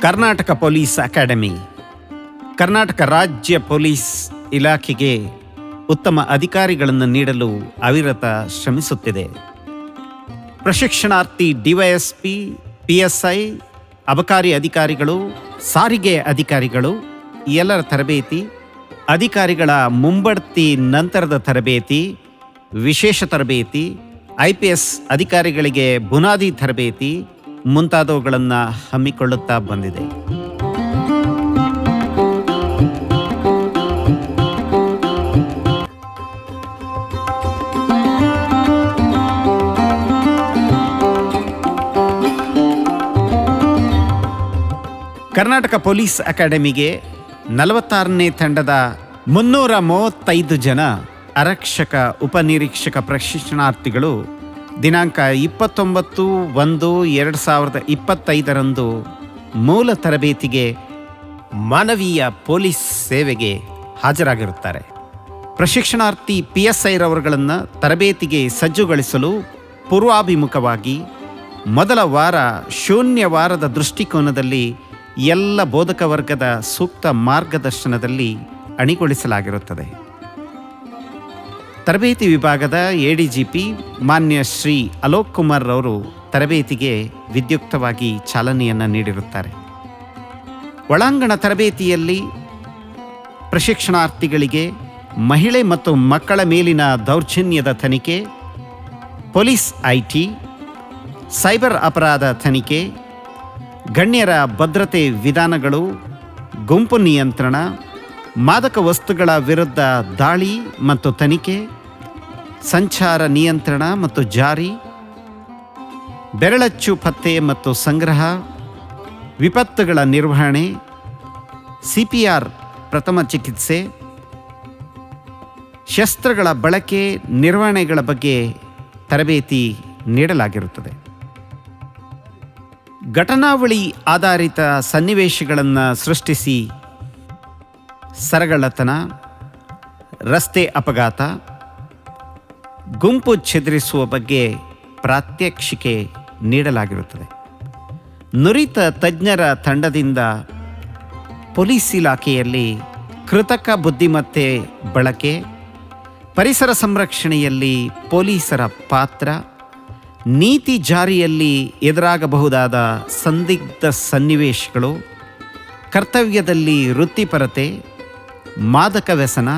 Karnataka police academy Karnataka ರಾಜ್ಯ police ಇಲಾಖೆಗೆ ಉತ್ತಮ ಅಧಿಕಾರಿಗಳನ್ನು ನೀಡಲು ಅವಿರತ ಶ್ರಮಿಸುತ್ತಿದೆ. ಪ್ರಶಿಕ್ಷಣಾರ್ಥಿ ಡಿವೈಎಸ್ಪಿ, PSI, ಅಬಕಾರಿ ಅಧಿಕಾರಿಗಳು, ಸಾರಿಗೆ ಅಧಿಕಾರಿಗಳು ಎಲ್ಲರ ತರಬೇತಿ, ಅಧಿಕಾರಿಗಳ ಮುಂಬಡ್ತಿ ನಂತರದ ತರಬೇತಿ, ವಿಶೇಷ ತರಬೇತಿ, IPS ಅಧಿಕಾರಿಗಳಿಗೆ ಬುನಾದಿ ತರಬೇತಿ ಮುಂತಾದವುಗಳನ್ನು ಹಮ್ಮಿಕೊಳ್ಳುತ್ತಾ ಬಂದಿದೆ. ಕರ್ನಾಟಕ ಪೊಲೀಸ್ ಅಕಾಡೆಮಿಗೆ 46ನೇ ತಂಡದ 335 ಜನ ಆರಕ್ಷಕ ಉಪನಿರೀಕ್ಷಕ ಪ್ರಶಿಕ್ಷಣಾರ್ಥಿಗಳು ದಿನಾಂಕ 29/1/2025 ಮೂಲ ತರಬೇತಿಗೆ ಮಾನವೀಯ ಪೊಲೀಸ್ ಸೇವೆಗೆ ಹಾಜರಾಗಿರುತ್ತಾರೆ. ಪ್ರಶಿಕ್ಷಣಾರ್ಥಿ PSI ರವರುಗಳನ್ನು ತರಬೇತಿಗೆ ಸಜ್ಜುಗೊಳಿಸಲು ಪೂರ್ವಾಭಿಮುಖವಾಗಿ ಮೊದಲ ವಾರ ಶೂನ್ಯ ವಾರದ ದೃಷ್ಟಿಕೋನದಲ್ಲಿ ಎಲ್ಲ ಬೋಧಕ ವರ್ಗದ ಸೂಕ್ತ ಮಾರ್ಗದರ್ಶನದಲ್ಲಿ ಅಣಿಗೊಳಿಸಲಾಗಿರುತ್ತದೆ. ತರಬೇತಿ ವಿಭಾಗದ ADGP ಮಾನ್ಯ ಶ್ರೀ ಅಲೋಕ್ ಕುಮಾರ್ ಅವರು ತರಬೇತಿಗೆ ವಿದ್ಯುಕ್ತವಾಗಿ ಚಾಲನೆಯನ್ನು ನೀಡಿರುತ್ತಾರೆ. ಒಳಾಂಗಣ ತರಬೇತಿಯಲ್ಲಿ ಪ್ರಶಿಕ್ಷಣಾರ್ಥಿಗಳಿಗೆ ಮಹಿಳೆ ಮತ್ತು ಮಕ್ಕಳ ಮೇಲಿನ ದೌರ್ಜನ್ಯದ ತನಿಖೆ, ಪೊಲೀಸ್ IT, ಸೈಬರ್ ಅಪರಾಧ ತನಿಖೆ, ಗಣ್ಯರ ಭದ್ರತೆ ವಿಧಾನಗಳು, ಗುಂಪು ನಿಯಂತ್ರಣ, ಮಾದಕ ವಸ್ತುಗಳ ವಿರುದ್ಧ ದಾಳಿ ಮತ್ತು ತನಿಖೆ, ಸಂಚಾರ ನಿಯಂತ್ರಣ ಮತ್ತು ಜಾರಿ, ಬೆರಳಚ್ಚು ಪತ್ತೆ ಮತ್ತು ಸಂಗ್ರಹ, ವಿಪತ್ತುಗಳ ನಿರ್ವಹಣೆ, CPR ಪ್ರಥಮ ಚಿಕಿತ್ಸೆ, ಶಸ್ತ್ರಗಳ ಬಳಕೆ ನಿರ್ವಹಣೆಗಳ ಬಗ್ಗೆ ತರಬೇತಿ ನೀಡಲಾಗಿರುತ್ತದೆ. ಘಟನಾವಳಿ ಆಧಾರಿತ ಸನ್ನಿವೇಶಗಳನ್ನು ಸೃಷ್ಟಿಸಿ ಸರಗಳ್ಳತನ, ರಸ್ತೆ ಅಪಘಾತ, ಗುಂಪು ಚೆದರಿಸುವ ಬಗ್ಗೆ ಪ್ರಾತ್ಯಕ್ಷಿಕೆ ನೀಡಲಾಗಿರುತ್ತದೆ. ನುರಿತ ತಜ್ಞರ ತಂಡದಿಂದ ಪೊಲೀಸ್ ಇಲಾಖೆಯಲ್ಲಿ ಕೃತಕ ಬುದ್ಧಿಮತ್ತೆ ಬಳಕೆ, ಪರಿಸರ ಸಂರಕ್ಷಣೆಯಲ್ಲಿ ಪೊಲೀಸರ ಪಾತ್ರ, ನೀತಿ ಜಾರಿಯಲ್ಲಿ ಎದುರಾಗಬಹುದಾದ ಸಂದಿಗ್ಧ ಸನ್ನಿವೇಶಗಳು, ಕರ್ತವ್ಯದಲ್ಲಿ ವೃತ್ತಿಪರತೆ, ಮಾದಕ ವ್ಯಸನ,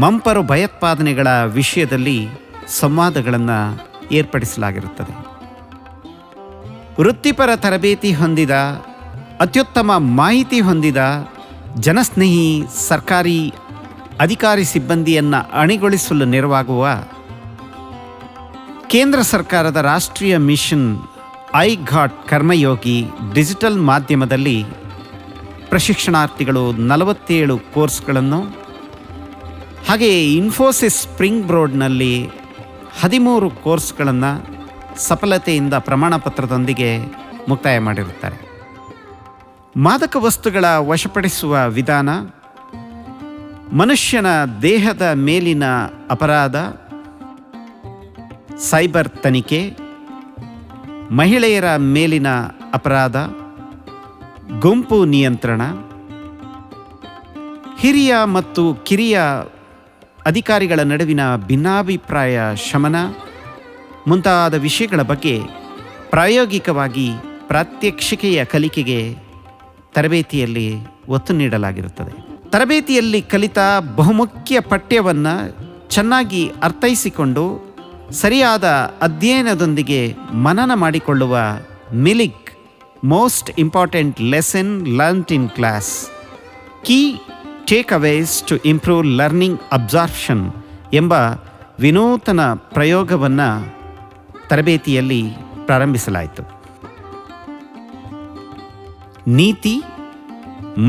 ಮಂಪರು ಭಯೋತ್ಪಾದನೆಗಳ ವಿಷಯದಲ್ಲಿ ಸಂವಾದಗಳನ್ನು ಏರ್ಪಡಿಸಲಾಗಿರುತ್ತದೆ. ವೃತ್ತಿಪರ ತರಬೇತಿ ಹೊಂದಿದ, ಅತ್ಯುತ್ತಮ ಮಾಹಿತಿ ಹೊಂದಿದ, ಜನಸ್ನೇಹಿ ಸರ್ಕಾರಿ ಅಧಿಕಾರಿ ಸಿಬ್ಬಂದಿಯನ್ನು ಅಣಿಗೊಳಿಸಲು ನೆರವಾಗುವ ಕೇಂದ್ರ ಸರ್ಕಾರದ ರಾಷ್ಟ್ರೀಯ ಮಿಷನ್ ಐಘಾಟ್ ಕರ್ಮಯೋಗಿ ಡಿಜಿಟಲ್ ಮಾಧ್ಯಮದಲ್ಲಿ ಪ್ರಶಿಕ್ಷಣಾರ್ಥಿಗಳು 47 ಕೋರ್ಸ್ಗಳನ್ನು, ಹಾಗೆಯೇ ಇನ್ಫೋಸಿಸ್ ಸ್ಪ್ರಿಂಗ್ ಬೋರ್ಡ್ನಲ್ಲಿ 13 ಕೋರ್ಸ್ಗಳನ್ನು ಸಫಲತೆಯಿಂದ ಪ್ರಮಾಣಪತ್ರದೊಂದಿಗೆ ಮುಕ್ತಾಯ ಮಾಡಿರುತ್ತಾರೆ. ಮಾದಕ ವಸ್ತುಗಳ ವಶಪಡಿಸುವ ವಿಧಾನ, ಮನುಷ್ಯನ ದೇಹದ ಮೇಲಿನ ಅಪರಾಧ, ಸೈಬರ್ ತನಿಖೆ, ಮಹಿಳೆಯರ ಮೇಲಿನ ಅಪರಾಧ, ಗುಂಪು ನಿಯಂತ್ರಣ, ಹಿರಿಯ ಮತ್ತು ಕಿರಿಯ ಅಧಿಕಾರಿಗಳ ನಡುವಿನ ಭಿನ್ನಾಭಿಪ್ರಾಯ ಶಮನ ಮುಂತಾದ ವಿಷಯಗಳ ಬಗ್ಗೆ ಪ್ರಾಯೋಗಿಕವಾಗಿ ಪ್ರಾತ್ಯಕ್ಷಿಕೆಯ ಕಲಿಕೆಗೆ ತರಬೇತಿಯಲ್ಲಿ ಒತ್ತು ನೀಡಲಾಗಿರುತ್ತದೆ. ತರಬೇತಿಯಲ್ಲಿ ಕಲಿತ ಬಹುಮುಖ್ಯ ಪಠ್ಯವನ್ನು ಚೆನ್ನಾಗಿ ಅರ್ಥೈಸಿಕೊಂಡು ಸರಿಯಾದ ಅಧ್ಯಯನದೊಂದಿಗೆ ಮನನ ಮಾಡಿಕೊಳ್ಳುವ ಮಿಲಿಕ್ most important lesson learned in class, key takeaways to improve learning absorption ಎಂಬ ವಿನೂತನ ಪ್ರಯೋಗವನ್ನು ತರಬೇತಿಯಲ್ಲಿ ಪ್ರಾರಂಭಿಸಲಾಯಿತು. ನೀತಿ,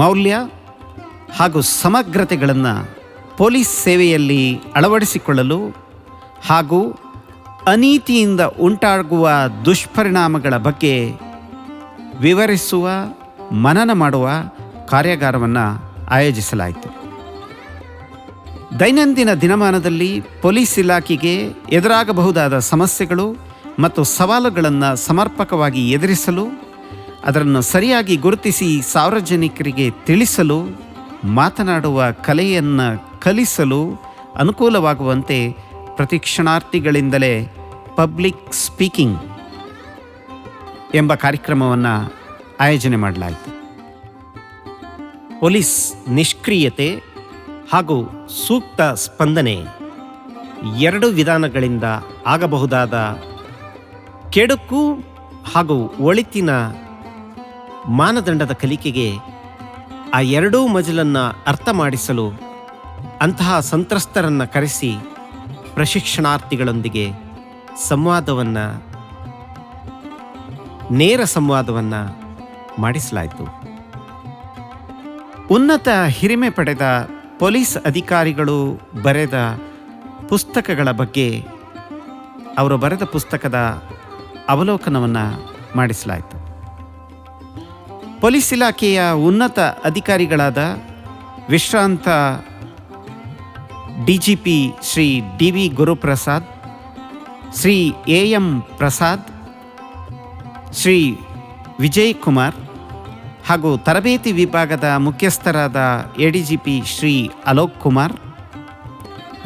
ಮೌಲ್ಯ ಹಾಗೂ ಸಮಗ್ರತೆಗಳನ್ನು ಪೊಲೀಸ್ ಸೇವೆಯಲ್ಲಿ ಅಳವಡಿಸಿಕೊಳ್ಳಲು ಹಾಗೂ ಅನೀತಿಯಿಂದ ಉಂಟಾಗುವ ದುಷ್ಪರಿಣಾಮಗಳ ಬಗ್ಗೆ ವಿವರಿಸುವ, ಮನನ ಮಾಡುವ ಕಾರ್ಯಾಗಾರವನ್ನು ಆಯೋಜಿಸಲಾಯಿತು. ದೈನಂದಿನ ದಿನಮಾನದಲ್ಲಿ ಪೊಲೀಸ್ ಇಲಾಖೆಗೆ ಎದುರಾಗಬಹುದಾದ ಸಮಸ್ಯೆಗಳು ಮತ್ತು ಸವಾಲುಗಳನ್ನು ಸಮರ್ಪಕವಾಗಿ ಎದುರಿಸಲು ಅದನ್ನು ಸರಿಯಾಗಿ ಗುರುತಿಸಿ ಸಾರ್ವಜನಿಕರಿಗೆ ತಿಳಿಸಲು, ಮಾತನಾಡುವ ಕಲೆಯನ್ನು ಕಲಿಸಲು ಅನುಕೂಲವಾಗುವಂತೆ ಪ್ರತಿಕ್ಷಣಾರ್ಥಿಗಳಿಂದಲೇ ಪಬ್ಲಿಕ್ ಸ್ಪೀಕಿಂಗ್ ಎಂಬ ಕಾರ್ಯಕ್ರಮವನ್ನು ಆಯೋಜನೆ ಮಾಡಲಾಯಿತು. ಪೊಲೀಸ್ ನಿಷ್ಕ್ರಿಯತೆ ಹಾಗೂ ಸೂಕ್ತ ಸ್ಪಂದನೆ ಎರಡು ವಿಧಾನಗಳಿಂದ ಆಗಬಹುದಾದ ಕೆಡುಕು ಹಾಗೂ ಒಳಿತಿನ ಮಾನದಂಡದ ಕಲಿಕೆಗೆ ಆ ಎರಡೂ ಮಜಲನ್ನು ಅರ್ಥ ಮಾಡಿಸಲು ಅಂತಹ ಸಂತ್ರಸ್ತರನ್ನು ಕರೆಸಿ ಪ್ರಶಿಕ್ಷಣಾರ್ಥಿಗಳೊಂದಿಗೆ ನೇರ ಸಂವಾದವನ್ನು ಮಾಡಿಸಲಾಯಿತು. ಉನ್ನತ ಹಿರಿಮೆ ಪಡೆದ ಪೊಲೀಸ್ ಅಧಿಕಾರಿಗಳು ಬರೆದ ಪುಸ್ತಕಗಳ ಬಗ್ಗೆ ಅವರು ಬರೆದ ಪುಸ್ತಕದ ಅವಲೋಕನವನ್ನು ಮಾಡಿಸಲಾಯಿತು. ಪೊಲೀಸ್ ಇಲಾಖೆಯ ಉನ್ನತ ಅಧಿಕಾರಿಗಳಾದ ವಿಶ್ರಾಂತ DGP Shri DV Guruprasad, Shri AM Prasad, Shri Vijay Kumar ಹಾಗೂ ತರಬೇತಿ ವಿಭಾಗದ ಮುಖ್ಯಸ್ಥರಾದ ADGP ಶ್ರೀ ಅಲೋಕ್ ಕುಮಾರ್,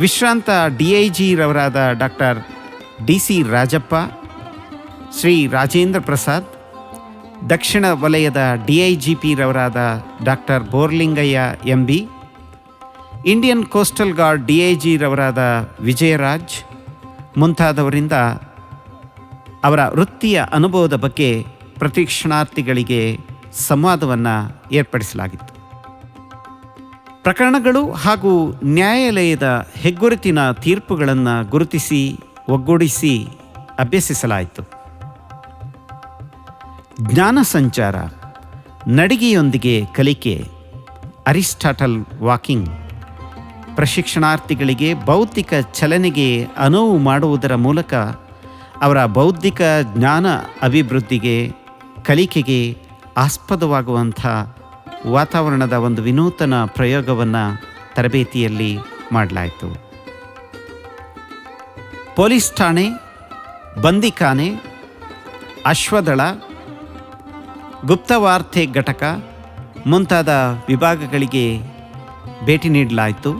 ವಿಶ್ರಾಂತ DIG ರವರಾದ ಡಾಕ್ಟರ್ DC ರಾಜಪ್ಪ, ಶ್ರೀ ರಾಜೇಂದ್ರ ಪ್ರಸಾದ್, ದಕ್ಷಿಣ ವಲಯದ DIGP ರವರಾದ doctor Borlingaiah MB, Indian coastal guard DIG ರವರಾದ ವಿಜಯರಾಜ್ ಮುಂತಾದವರಿಂದ ಅವರ ವೃತ್ತಿಯ ಅನುಭವದ ಬಗ್ಗೆ ಪ್ರತಿಕ್ಷಣಾರ್ಥಿಗಳಿಗೆ ಸಂವಾದವನ್ನು ಏರ್ಪಡಿಸಲಾಗಿತ್ತು. ಪ್ರಕರಣಗಳು ಹಾಗೂ ನ್ಯಾಯಾಲಯದ ಹೆಗ್ಗುರುತಿನ ತೀರ್ಪುಗಳನ್ನು ಗುರುತಿಸಿ ಒಗ್ಗೂಡಿಸಿ ಅಭ್ಯಸಿಸಲಾಯಿತು. ಜ್ಞಾನ ಸಂಚಾರ, ನಡಿಗೆಯೊಂದಿಗೆ ಕಲಿಕೆ, ಅರಿಸ್ಟಾಟಲ್ ವಾಕಿಂಗ್ ಪ್ರಶಿಕ್ಷಣಾರ್ಥಿಗಳಿಗೆ ಬೌದ್ಧಿಕ ಚಲನೆಗೆ ಅನುವು ಮಾಡುವುದರ ಮೂಲಕ ಅವರ ಬೌದ್ಧಿಕ ಜ್ಞಾನ ಅಭಿವೃದ್ಧಿಗೆ, ಕಲಿಕೆಗೆ ಆಸ್ಪದವಾಗುವಂಥ ವಾತಾವರಣದ ಒಂದು ವಿನೂತನ ಪ್ರಯೋಗವನ್ನು ತರಬೇತಿಯಲ್ಲಿ ಮಾಡಲಾಯಿತು. ಪೊಲೀಸ್ ಠಾಣೆ, ಬಂದಿಖಾನೆ, ಅಶ್ವದಳ, ಗುಪ್ತವಾರ್ತೆ ಘಟಕ ಮುಂತಾದ ವಿಭಾಗಗಳಿಗೆ ಭೇಟಿ ನೀಡಲಾಯಿತು.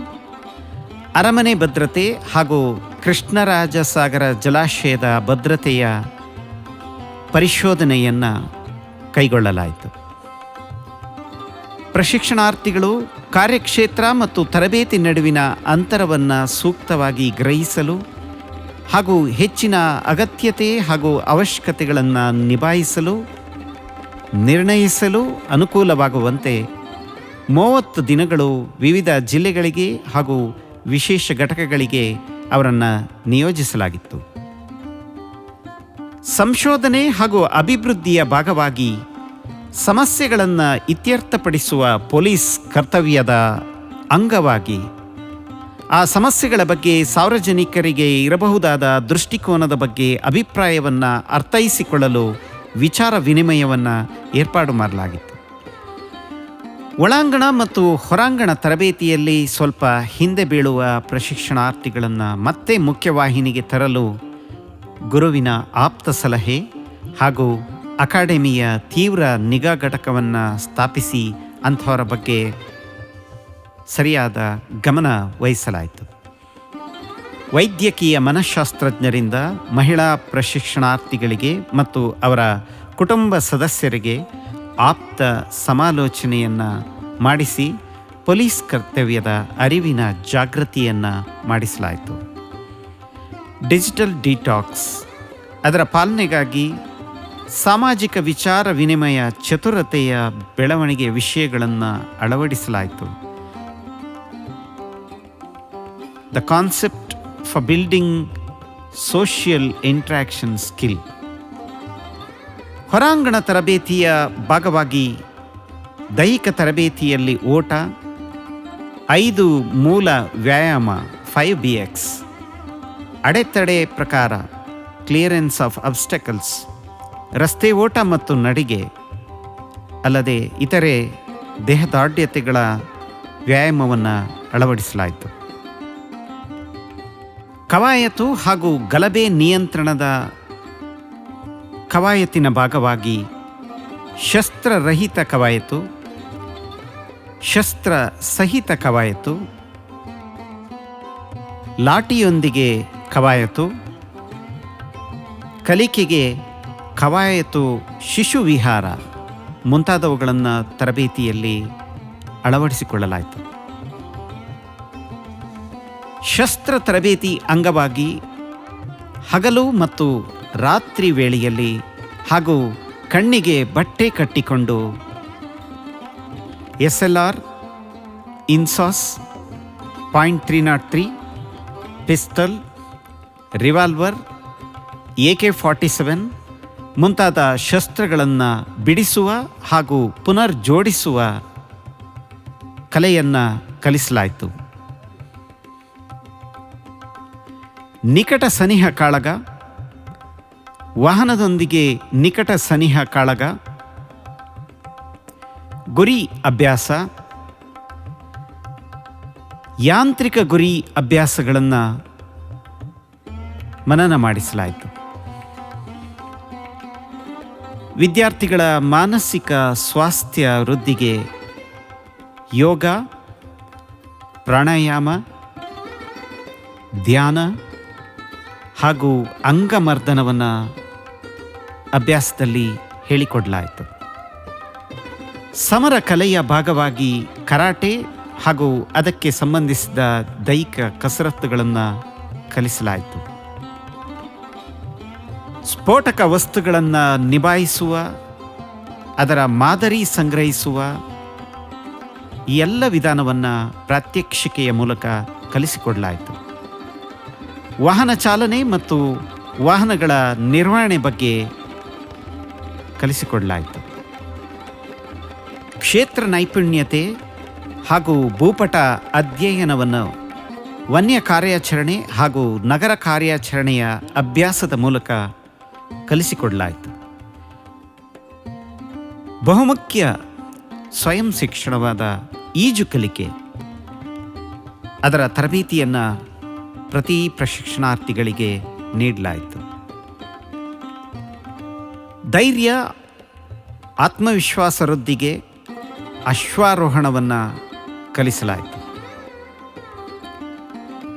ಅರಮನೆ ಭದ್ರತೆ ಹಾಗೂ ಕೃಷ್ಣರಾಜಸಾಗರ ಜಲಾಶಯದ ಭದ್ರತೆಯ ಪರಿಶೋಧನೆಯನ್ನು ಕೈಗೊಳ್ಳಲಾಯಿತು. ಪ್ರಶಿಕ್ಷಣಾರ್ಥಿಗಳು ಕಾರ್ಯಕ್ಷೇತ್ರ ಮತ್ತು ತರಬೇತಿ ನಡುವಿನ ಅಂತರವನ್ನು ಸೂಕ್ತವಾಗಿ ಗ್ರಹಿಸಲು ಹಾಗೂ ಹೆಚ್ಚಿನ ಅಗತ್ಯತೆ ಹಾಗೂ ಅವಶ್ಯಕತೆಗಳನ್ನು ನಿಭಾಯಿಸಲು ನಿರ್ಣಯಿಸಲು ಅನುಕೂಲವಾಗುವಂತೆ 30 ದಿನಗಳು ವಿವಿಧ ಜಿಲ್ಲೆಗಳಿಗೆ ಹಾಗೂ ವಿಶೇಷ ಘಟಕಗಳಿಗೆ ಅವರನ್ನು ನಿಯೋಜಿಸಲಾಗಿತ್ತು. ಸಂಶೋಧನೆ ಹಾಗೂ ಅಭಿವೃದ್ಧಿಯ ಭಾಗವಾಗಿ ಸಮಸ್ಯೆಗಳನ್ನು ಇತ್ಯರ್ಥಪಡಿಸುವ ಪೊಲೀಸ್ ಕರ್ತವ್ಯದ ಅಂಗವಾಗಿ ಆ ಸಮಸ್ಯೆಗಳ ಬಗ್ಗೆ ಸಾರ್ವಜನಿಕರಿಗೆ ಇರಬಹುದಾದ ದೃಷ್ಟಿಕೋನದ ಬಗ್ಗೆ ಅಭಿಪ್ರಾಯವನ್ನು ಅರ್ಥೈಸಿಕೊಳ್ಳಲು ವಿಚಾರ ವಿನಿಮಯವನ್ನು ಏರ್ಪಾಡು ಮಾಡಲಾಗಿತ್ತು. ಒಳಾಂಗಣ ಮತ್ತು ಹೊರಾಂಗಣ ತರಬೇತಿಯಲ್ಲಿ ಸ್ವಲ್ಪ ಹಿಂದೆ ಬೀಳುವ ಪ್ರಶಿಕ್ಷಣಾರ್ಥಿಗಳನ್ನು ಮತ್ತೆ ಮುಖ್ಯವಾಹಿನಿಗೆ ತರಲು ಗುರುವಿನ ಆಪ್ತ ಸಲಹೆ ಹಾಗೂ ಅಕಾಡೆಮಿಯ ತೀವ್ರ ನಿಗಾ ಘಟಕವನ್ನು ಸ್ಥಾಪಿಸಿ ಅಂಥವರ ಬಗ್ಗೆ ಸರಿಯಾದ ಗಮನ ವಹಿಸಲಾಯಿತು. ವೈದ್ಯಕೀಯ ಮನಃಶಾಸ್ತ್ರಜ್ಞರಿಂದ ಮಹಿಳಾ ಪ್ರಶಿಕ್ಷಣಾರ್ಥಿಗಳಿಗೆ ಮತ್ತು ಅವರ ಕುಟುಂಬ ಸದಸ್ಯರಿಗೆ ಆಪ್ತ ಸಮಾಲೋಚನೆಯನ್ನು ಮಾಡಿಸಿ ಪೊಲೀಸ್ ಕರ್ತವ್ಯದ ಅರಿವಿನ ಜಾಗೃತಿಯನ್ನು ಮಾಡಿಸಲಾಯಿತು. ಡಿಜಿಟಲ್ ಡಿಟಾಕ್ಸ್, ಅದರ ಪಾಲನೆಗಾಗಿ ಸಾಮಾಜಿಕ ವಿಚಾರ ವಿನಿಮಯ ಚತುರತೆಯ ಬೆಳವಣಿಗೆ ವಿಷಯಗಳನ್ನು ಅಳವಡಿಸಲಾಯಿತು. The concept for building social interaction skill. ಹೊರಾಂಗಣ ತರಬೇತಿಯ ಭಾಗವಾಗಿ ದೈಹಿಕ ತರಬೇತಿಯಲ್ಲಿ ಓಟ, 5 ಮೂಲ ವ್ಯಾಯಾಮ 5BX, ಅಡೆತಡೆ ಪ್ರಕಾರ ಕ್ಲಿಯರೆನ್ಸ್ ಆಫ್ ಅಬ್ಸ್ಟಕಲ್ಸ್, ರಸ್ತೆ ಓಟ ಮತ್ತು ನಡಿಗೆ ಅಲ್ಲದೆ ಇತರೆ ದೇಹದಾಢ್ಯತೆಗಳ ವ್ಯಾಯಾಮವನ್ನು ಅಳವಡಿಸಲಾಯಿತು. ಕವಾಯತು ಹಾಗೂ ಗಲಭೆ ನಿಯಂತ್ರಣದ ಕವಾಯತಿನ ಭಾಗವಾಗಿ ಶಸ್ತ್ರರಹಿತ ಕವಾಯತು, ಶಸ್ತ್ರ ಸಹಿತ ಕವಾಯತು, ಲಾಠಿಯೊಂದಿಗೆ ಕವಾಯತು, ಕಲಿಕೆಗೆ ಕವಾಯತು, ಶಿಶು ವಿಹಾರ ಮುಂತಾದವುಗಳನ್ನು ತರಬೇತಿಯಲ್ಲಿ ಅಳವಡಿಸಿಕೊಳ್ಳಲಾಯಿತು. ಶಸ್ತ್ರ ತರಬೇತಿ ಅಂಗವಾಗಿ ಹಗಲು ಮತ್ತು ರಾತ್ರಿ ವೇಳೆಯಲ್ಲಿ ಹಾಗೂ ಕಣ್ಣಿಗೆ ಬಟ್ಟೆ ಕಟ್ಟಿಕೊಂಡು SLR, ಇನ್ಸಾಸ್, .303 ಪಿಸ್ತಲ್, ರಿವಾಲ್ವರ್, AK-47 ಮುಂತಾದ ಶಸ್ತ್ರಗಳನ್ನು ಬಿಡಿಸುವ ಹಾಗೂ ಪುನರ್ ಜೋಡಿಸುವ ಕಲೆಯನ್ನು ಕಲಿಸಲಾಯಿತು. ನಿಕಟ ಸನಿಹ ಕಾಳಗ, ವಾಹನದೊಂದಿಗೆ ನಿಕಟ ಸನಿಹ ಕಾಳಗ, ಗುರಿ ಅಭ್ಯಾಸ, ಯಾಂತ್ರಿಕ ಗುರಿ ಅಭ್ಯಾಸಗಳನ್ನು ಮನನ ಮಾಡಿಸಲಾಯಿತು. ವಿದ್ಯಾರ್ಥಿಗಳ ಮಾನಸಿಕ ಸ್ವಾಸ್ಥ್ಯ ವೃದ್ಧಿಗೆ ಯೋಗ, ಪ್ರಾಣಾಯಾಮ, ಧ್ಯಾನ ಹಾಗೂ ಅಂಗಮರ್ದನವನ್ನು ಅಭ್ಯಾಸದಲ್ಲಿ ಹೇಳಿಕೊಡಲಾಯಿತು. ಸಮರ ಕಲೆಯ ಭಾಗವಾಗಿ ಕರಾಟೆ ಹಾಗೂ ಅದಕ್ಕೆ ಸಂಬಂಧಿಸಿದ ದೈಹಿಕ ಕಸರತ್ತುಗಳನ್ನು ಕಲಿಸಲಾಯಿತು. ಸ್ಫೋಟಕ ವಸ್ತುಗಳನ್ನು ನಿಭಾಯಿಸುವ, ಅದರ ಮಾದರಿ ಸಂಗ್ರಹಿಸುವ ಈ ಎಲ್ಲ ವಿಧಾನವನ್ನು ಪ್ರಾತ್ಯಕ್ಷಿಕೆಯ ಮೂಲಕ ಕಲಿಸಿಕೊಡಲಾಯಿತು. ವಾಹನ ಚಾಲನೆ ಮತ್ತು ವಾಹನಗಳ ನಿರ್ವಹಣೆ ಬಗ್ಗೆ ಕಲಿಸಿಕೊಡಲಾಯಿತು. ಕ್ಷೇತ್ರ ನೈಪುಣ್ಯತೆ ಹಾಗೂ ಭೂಪಟ ಅಧ್ಯಯನವನ್ನು ವನ್ಯ ಕಾರ್ಯಾಚರಣೆ ಹಾಗೂ ನಗರ ಕಾರ್ಯಾಚರಣೆಯ ಅಭ್ಯಾಸದ ಮೂಲಕ ಕಲಿಸಿಕೊಡಲಾಯಿತು. ಬಹುಮುಖ್ಯ ಸ್ವಯಂ ಶಿಕ್ಷಣವಾದ ಈಜು ಕಲಿಕೆ, ಅದರ ತರಬೇತಿಯನ್ನು ಪ್ರತಿ ಪ್ರಶಿಕ್ಷಣಾರ್ಥಿಗಳಿಗೆ ನೀಡಲಾಯಿತು. ಧೈರ್ಯ, ಆತ್ಮವಿಶ್ವಾಸ ವೃದ್ಧಿಗೆ ಅಶ್ವಾರೋಹಣವನ್ನು ಕಲಿಸಲಾಯಿತು.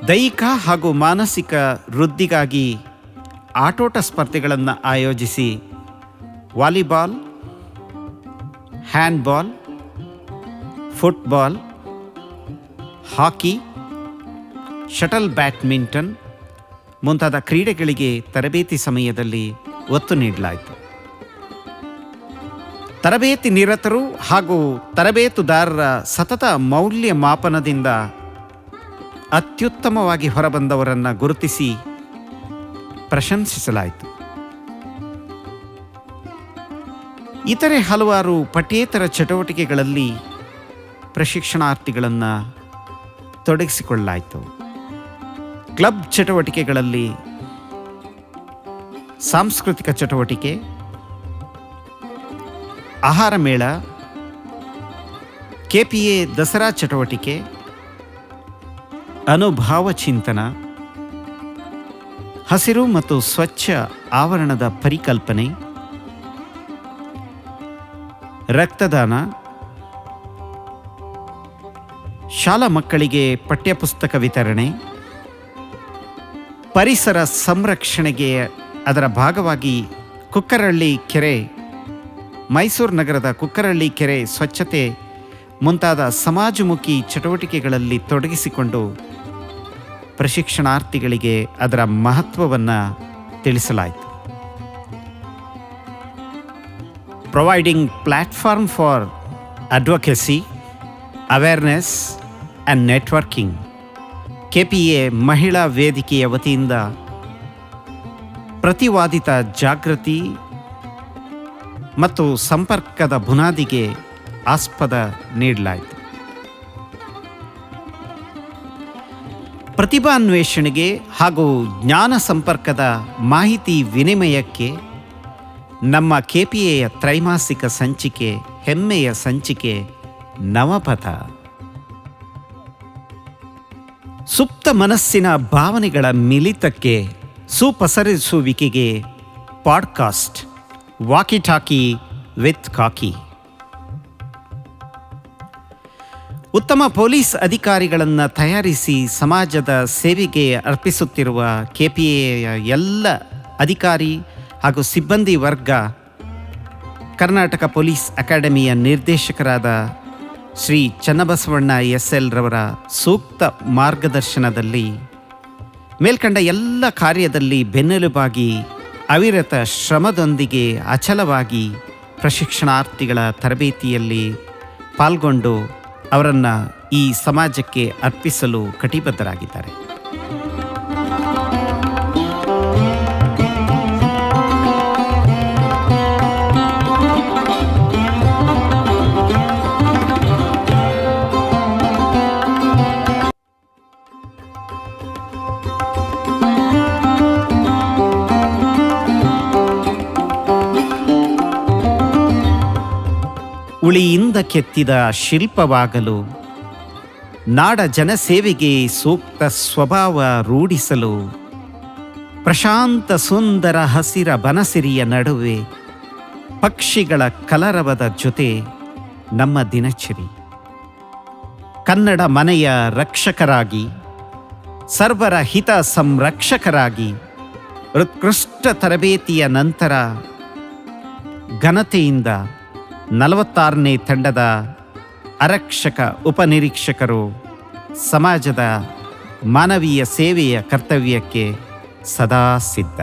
ದೈಹಿಕ ಹಾಗೂ ಮಾನಸಿಕ ವೃದ್ಧಿಗಾಗಿ ಆಟೋಟ ಸ್ಪರ್ಧೆಗಳನ್ನು ಆಯೋಜಿಸಿ ವಾಲಿಬಾಲ್, ಹ್ಯಾಂಡ್ಬಾಲ್, ಫುಟ್ಬಾಲ್, ಹಾಕಿ, ಶಟಲ್ ಬ್ಯಾಡ್ಮಿಂಟನ್ ಮುಂತಾದ ಕ್ರೀಡೆಗಳಿಗೆ ತರಬೇತಿ ಸಮಯದಲ್ಲಿ ಒತ್ತು ನೀಡಲಾಯಿತು. ತರಬೇತಿ ನಿರತರು ಹಾಗೂ ತರಬೇತುದಾರರ ಸತತ ಮೌಲ್ಯಮಾಪನದಿಂದ ಅತ್ಯುತ್ತಮವಾಗಿ ಹೊರಬಂದವರನ್ನು ಗುರುತಿಸಿ ಪ್ರಶಂಸಿಸಲಾಯಿತು. ಇತರೆ ಹಲವಾರು ಪಠ್ಯೇತರ ಚಟುವಟಿಕೆಗಳಲ್ಲಿ ಪ್ರಶಿಕ್ಷಣಾರ್ಥಿಗಳನ್ನು ತೊಡಗಿಸಿಕೊಳ್ಳಲಾಯಿತು. ಕ್ಲಬ್ ಚಟುವಟಿಕೆಗಳಲ್ಲಿ ಸಾಂಸ್ಕೃತಿಕ ಚಟುವಟಿಕೆ, ಆಹಾರ ಮೇಳ, KPA ದಸರಾ ಚಟುವಟಿಕೆ, ಅನುಭಾವ ಚಿಂತನ, ಹಸಿರು ಮತ್ತು ಸ್ವಚ್ಛ ಆವರಣದ ಪರಿಕಲ್ಪನೆ, ರಕ್ತದಾನ, ಶಾಲಾ ಮಕ್ಕಳಿಗೆ ಪಠ್ಯಪುಸ್ತಕ ವಿತರಣೆ, ಪರಿಸರ ಸಂರಕ್ಷಣೆಗೆ ಅದರ ಭಾಗವಾಗಿ ಕುಕ್ಕರಹಳ್ಳಿ ಕೆರೆ, ಮೈಸೂರು ನಗರದ ಕುಕ್ಕರಹಳ್ಳಿ ಕೆರೆ ಸ್ವಚ್ಛತೆ ಮುಂತಾದ ಸಮಾಜಮುಖಿ ಚಟುವಟಿಕೆಗಳಲ್ಲಿ ತೊಡಗಿಸಿಕೊಂಡು ಪ್ರಶಿಕ್ಷಣಾರ್ಥಿಗಳಿಗೆ ಅದರ ಮಹತ್ವವನ್ನು ತಿಳಿಸಲಾಯಿತು. Providing platform for advocacy, awareness and networking, KPA ಮಹಿಳಾ ವೇದಿಕೆಯ ವತಿಯಿಂದ ಪ್ರತಿವಾದಿತ ಜಾಗೃತಿ ಮತ್ತು ಸಂಪರ್ಕದ ಬುನಾದಿಗೆ ಆಸ್ಪದ ನೀಡಲಾಯಿತು. ಪ್ರತಿಭಾನ್ವೇಷಣೆಗೆ ಹಾಗೂ ಜ್ಞಾನ ಸಂಪರ್ಕದ ಮಾಹಿತಿ ವಿನಿಮಯಕ್ಕೆ ನಮ್ಮ KPAಯ ತ್ರೈಮಾಸಿಕ ಸಂಚಿಕೆ, ಹೆಮ್ಮೆಯ ಸಂಚಿಕೆ ನವಪಥ. ಸುಪ್ತ ಮನಸ್ಸಿನ ಭಾವನೆಗಳ ಮಿಲಿತಕ್ಕೆ, ಸುಪಸರಿಸುವಿಕೆಗೆ ಪಾಡ್ಕಾಸ್ಟ್, ವಾಕಿಟಾಕಿ ವಿತ್ ಖಾಕಿ. ಉತ್ತಮ ಪೊಲೀಸ್ ಅಧಿಕಾರಿಗಳನ್ನು ತಯಾರಿಸಿ ಸಮಾಜದ ಸೇವೆಗೆ ಅರ್ಪಿಸುತ್ತಿರುವ KPAಯ ಎಲ್ಲ ಅಧಿಕಾರಿ ಹಾಗೂ ಸಿಬ್ಬಂದಿ ವರ್ಗ ಕರ್ನಾಟಕ ಪೊಲೀಸ್ ಅಕಾಡೆಮಿಯ ನಿರ್ದೇಶಕರಾದ ಶ್ರೀ ಚನ್ನಬಸವಣ್ಣ SL ರವರ ಸೂಕ್ತ ಮಾರ್ಗದರ್ಶನದಲ್ಲಿ ಮೇಲ್ಕಂಡ ಎಲ್ಲ ಕಾರ್ಯದಲ್ಲಿ ಬೆನ್ನೆಲುಬಾಗಿ ಅವಿರತ ಶ್ರಮದೊಂದಿಗೆ ಅಚಲವಾಗಿ ಪ್ರಶಿಕ್ಷಣಾರ್ಥಿಗಳ ತರಬೇತಿಯಲ್ಲಿ ಪಾಲ್ಗೊಂಡು ಅವರನ್ನು ಈ ಸಮಾಜಕ್ಕೆ ಅರ್ಪಿಸಲು ಕಟಿಬದ್ಧರಾಗಿದ್ದಾರೆ. ಉಳಿಯಿಂದ ಕೆತ್ತಿದ ಶಿಲ್ಪವಾಗಲು, ನಾಡ ಜನಸೇವೆಗೆ ಸೂಕ್ತ ಸ್ವಭಾವ ರೂಢಿಸಲು, ಪ್ರಶಾಂತ ಸುಂದರ ಹಸಿರ ಬನಸಿರಿಯ ನಡುವೆ ಪಕ್ಷಿಗಳ ಕಲರವದ ಜೊತೆ ನಮ್ಮ ದಿನಚರಿ. ಕನ್ನಡ ಮನೆಯ ರಕ್ಷಕರಾಗಿ, ಸರ್ವರ ಹಿತ ಸಂರಕ್ಷಕರಾಗಿ, ಉತ್ಕೃಷ್ಟ ತರಬೇತಿಯ ನಂತರ ಘನತೆಯಿಂದ 46ನೇ ತಂಡದ ಆರಕ್ಷಕ ಉಪನಿರೀಕ್ಷಕರು ಸಮಾಜದ ಮಾನವೀಯ ಸೇವೆಯ ಕರ್ತವ್ಯಕ್ಕೆ ಸದಾ ಸಿದ್ಧ.